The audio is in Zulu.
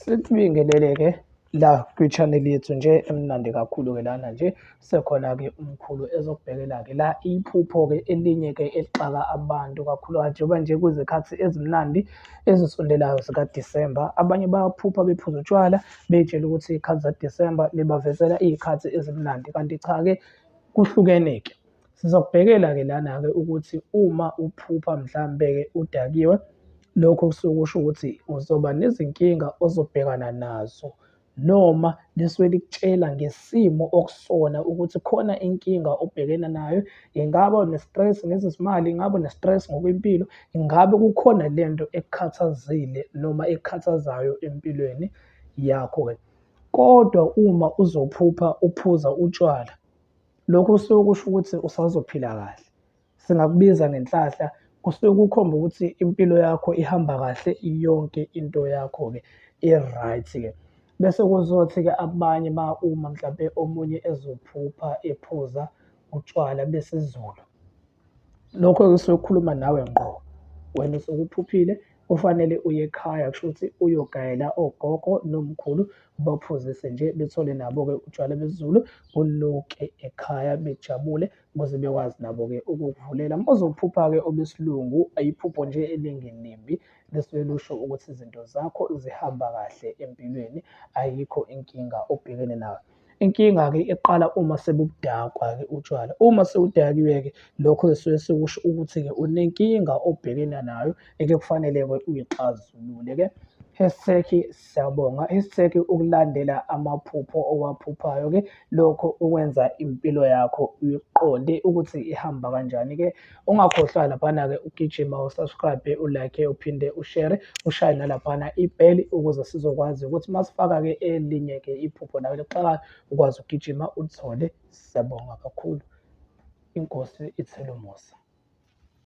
Sikubingelele-ke la kwi-channel yethu nje emnandi kakhulu-ke lana nje sekhona-ke umkhulu ezokubhekela-ke la iphupho-ke elinye-ke elixaka abantu kakhulukazi njengoba nje kuzikhathi ezimnandi ezisondelayo zika-December. Abanye bayaphupha bephuza utshwala bey'tshela ukuthi iy'khathi zika-December libavezela iy'khathi ezimnandi, kanti cha-ke kuhlukene-ke. Sizokubhekela-ke lana-ke ukuthi uma uphupha mhlambe-ke udakiwe, lokho kusuke kusho ukuthi uzoba nezinkinga ozobhekana nazo noma lisuke likutshela ngesimo okusona ukuthi khona inkinga obhekene nayo. Ingaba une-stress ngezezimali, ingabe une-stress ngokwempilo, ingabe kukhona lento ekukhathazile noma ekukhathazayo empilweni yakho-ke. Kodwa uma uzophupha uphuza utshwala, lokho kusuke kusho ukuthi usazophila kahle. Singakubiza ngenhlahla, kusuke kukhomba ukuthi impilo yakho ihamba kahle, yonke into yakho-ke i-right-ke. Bese kuzothi-ke abanye uma mhlampe omunye ezophupha ephuza utshwala besiZulu, lokho kusuke kukhuluma nawe ngqo. Wena usuke uphuphile, kufanele uye ekhaya kusho ukuthi uyogayela ogogo nomkhulu, ubaphuzise nje bethole nabo-ke utshwala besiZulu, buluke ekhaya bejabule ukuze bekwazi nabo-ke ukukuvulela. Uma uzophupha-ke obesilungu, iphupho nje elingenembi lisuke lusho ukuthi izinto zakho zihamba kahle empilweni, ayikho inkinga obhekene nayo. Inkinga-ke iqala uma sebukudakwa-ke utshwala. Uma sewudakiwe-ke lokho kusuke sekusho ukuthi-ke unenkinga obhekene nayo ekufanele-ke uyixazulule-ke. Hashtag siyabonga, hashtag ukulandela amaphupho owaphuphayo-ke, lokho ukwenza impilo yakho uyiqonde ukuthi ihamba kanjani-ke. Ungakhohlwa laphana-ke ugijima u-subscribe, u-like, uphinde ushere, ushaye nalaphana ibheli ukuze sizokwazi ukuthi masifaka-ke elinye-ke iphupho nawe lixakayo ukwazi ukugijima ulithole. Siyabonga kakhulu, inkosi ithele umusa.